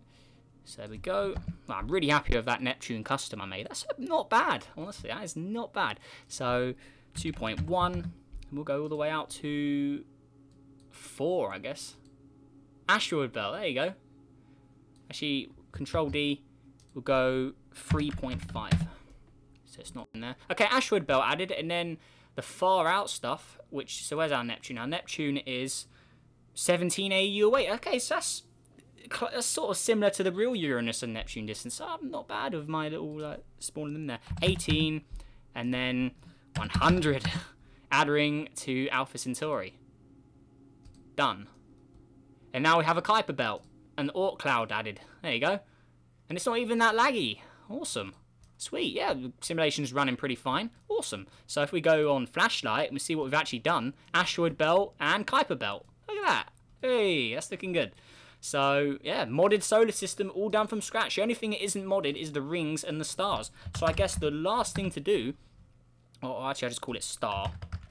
So there we go. Well, I'm really happy with that Neptune custom I made. That's not bad, honestly. That is not bad. So 2.1, and we'll go all the way out to 4, I guess. Asteroid belt. There you go. Actually, Control D. We'll go 3.5. So it's not in there. Okay, asteroid belt added, and then the far out stuff, so where's our Neptune? Our Neptune is 17 AU away. Okay, so that's sort of similar to the real Uranus and Neptune distance. So I'm not bad with my little spawning in there. 18, and then 100. Add ring to Alpha Centauri. Done. And now we have a Kuiper belt, and Oort cloud added. There you go. And it's not even that laggy. Awesome. Sweet, yeah, the simulation's running pretty fine. Awesome. So if we go on flashlight and we see what we've actually done, asteroid belt and Kuiper belt. Look at that. Hey, that's looking good. So, yeah, modded solar system all done from scratch. The only thing that isn't modded is the rings and the stars. So I guess the last thing to do, or actually I just call it star.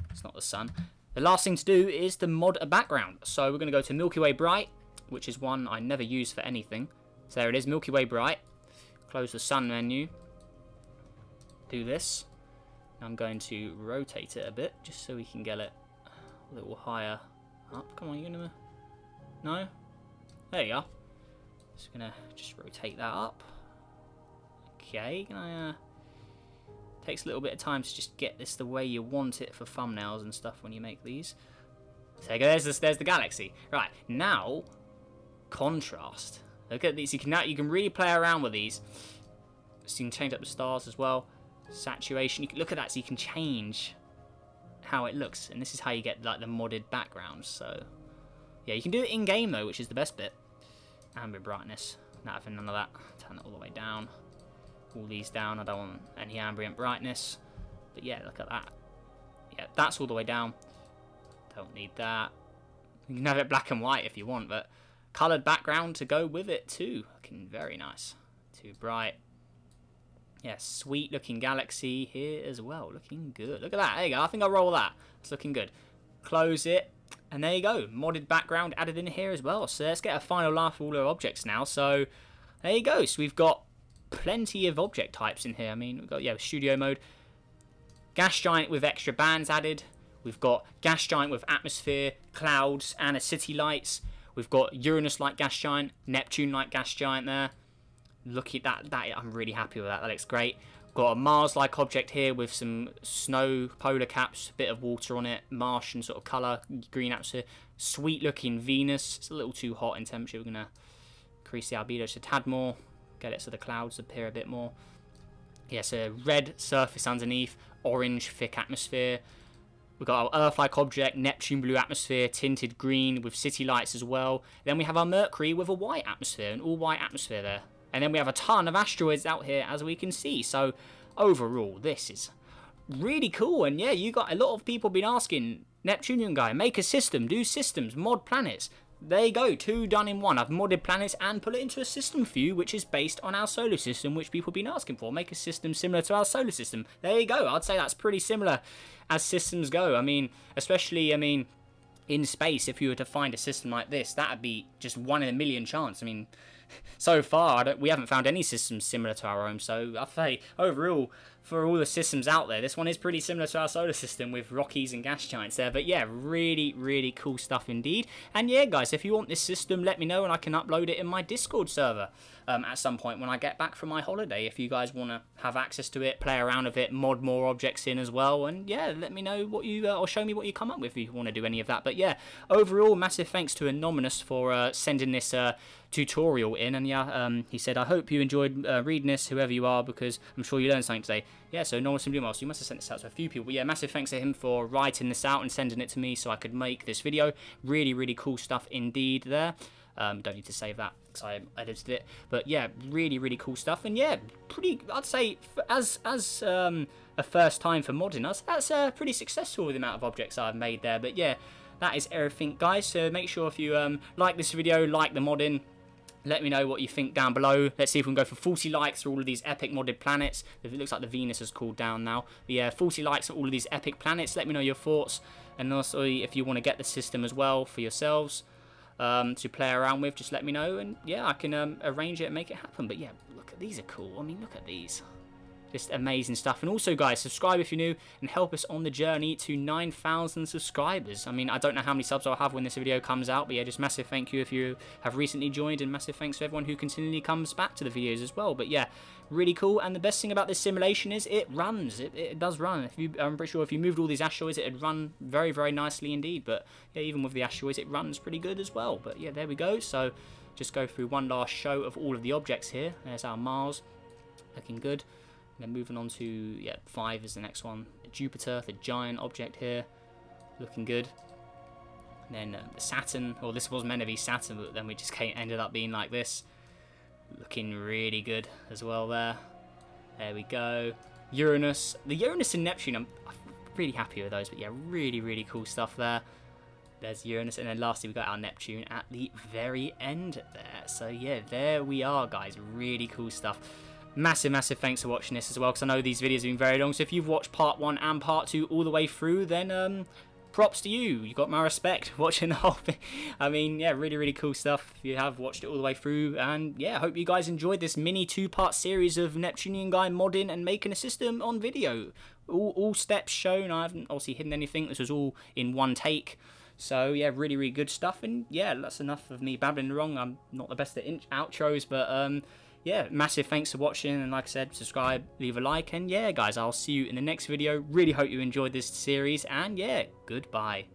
It's not the sun. The last thing to do is to mod a background. So we're going to go to Milky Way Bright, which is one I never use for anything. So there it is, Milky Way Bright. Close the sun menu. Do this. I'm going to rotate it a bit just so we can get it a little higher up. Come on, you're gonna... No? There you are. Just gonna rotate that up. Okay, can I takes a little bit of time to just get this the way you want it for thumbnails and stuff when you make these. So there you go, there's the galaxy. Right, now contrast. Look at these. You can really play around with these. So you can change up the stars as well. Saturation, you can look at that, so you can change how it looks, and this is how you get like the modded backgrounds. So yeah, you can do it in game though, which is the best bit. Ambient brightness, not having none of that. Turn it all the way down, all these down. I don't want any ambient brightness, but yeah, look at that. Yeah, that's all the way down. Don't need that. You can have it black and white if you want, but coloured background to go with it too. Looking very nice. Too bright. Yeah, sweet looking galaxy here as well. Looking good. Look at that. There you go. I think I'll roll that. It's looking good. close it, and there you go. Modded background added in here as well. So let's get a final laugh at all our objects now. So there you go. So we've got plenty of object types in here. I mean, we've got, yeah, studio mode. Gas giant with extra bands added. We've got gas giant with atmosphere, clouds, and a city lights. We've got Uranus-like gas giant, Neptune-like gas giant there. Look at that. I'm really happy with that. That looks great. Got a Mars-like object here with some snow polar caps, a bit of water on it, Martian sort of colour, green atmosphere. Sweet-looking Venus. It's a little too hot in temperature. We're going to increase the albedo just a tad more. Get it so the clouds appear a bit more. Yeah, so red surface underneath, orange thick atmosphere. We've got our Earth-like object, Neptune blue atmosphere, tinted green with city lights as well. Then we have our Mercury with a white atmosphere, an all-white atmosphere there. And then we have a ton of asteroids out here, as we can see. So overall, this is really cool. And yeah, you got a lot of people been asking, Neptunian guy, make a system, do systems, mod planets. There you go, 2 done in 1. I've modded planets and put it into a system for you, which is based on our solar system, which people have been asking for. Make a system similar to our solar system. There you go. I'd say that's pretty similar as systems go. I mean, especially, in space, if you were to find a system like this, that would be just 1 in a million chance. I mean, so far, we haven't found any systems similar to our own. So I'd say, overall, for all the systems out there, this one is pretty similar to our solar system with Rockies and gas giants there. But yeah, really, really cool stuff indeed. And yeah, guys, if you want this system, let me know and I can upload it in my Discord server at some point when I get back from my holiday. If you guys want to have access to it, play around with it, mod more objects in as well. And yeah, let me know what you, or show me what you come up with if you want to do any of that. But yeah, overall, massive thanks to Anonymous for sending this tutorial in. And yeah, he said, I hope you enjoyed reading this, whoever you are, because I'm sure you learned something today. Yeah, so Anonymous and Blue, so you must have sent this out to a few people. But yeah, massive thanks to him for writing this out and sending it to me so I could make this video. Really, really cool stuff indeed there. Don't need to save that because I edited it. But yeah, really, really cool stuff. And yeah, pretty, I'd say, as a first time for modding us, that's pretty successful with the amount of objects I've made there. But yeah, that is everything, guys. So make sure if you like this video, like the modding, let me know what you think down below. Let's see if we can go for 40 likes for all of these epic modded planets. It looks like the Venus is cooled down now. But yeah, 40 likes for all of these epic planets. Let me know your thoughts. And also, if you want to get the system as well for yourselves to play around with, just let me know. And yeah, I can arrange it and make it happen. But yeah, look, these are cool. I mean, look at these. Just amazing stuff. And also, guys, subscribe if you're new and help us on the journey to 9,000 subscribers. I mean, I don't know how many subs I'll have when this video comes out, but yeah, just massive thank you if you have recently joined, and massive thanks to everyone who continually comes back to the videos as well. But yeah, really cool. And the best thing about this simulation is it runs. It does run. I'm pretty sure if you moved all these asteroids, it'd run very, very nicely indeed. But yeah, even with the asteroids, it runs pretty good as well. But yeah, there we go. So just go through one last show of all of the objects here. There's our Mars, looking good. Then moving on to, yeah, 5 is the next one. Jupiter, the giant object here, looking good. And then Saturn, well, this was meant to be Saturn, but then we just ended up being like this. Looking really good as well there. There we go. Uranus. The Uranus and Neptune, I'm really happy with those, but yeah, really, really cool stuff there. There's Uranus, and then lastly we got our Neptune at the very end there. So yeah, there we are, guys. Really cool stuff. Massive, massive thanks for watching this as well, because I know these videos have been very long. So if you've watched part 1 and part 2 all the way through, then props to you. You got my respect watching the whole thing. I mean, yeah, really, really cool stuff if you have watched it all the way through. And yeah, I hope you guys enjoyed this mini 2-part series of Neptunian guy modding and making a system on video. All steps shown. I haven't obviously hidden anything. This was all in one take. So yeah, really, really good stuff. And yeah, that's enough of me babbling wrong. I'm not the best at outros, but yeah, massive thanks for watching, and like I said, subscribe, leave a like, and yeah, guys, I'll see you in the next video. Really hope you enjoyed this series, and yeah, goodbye.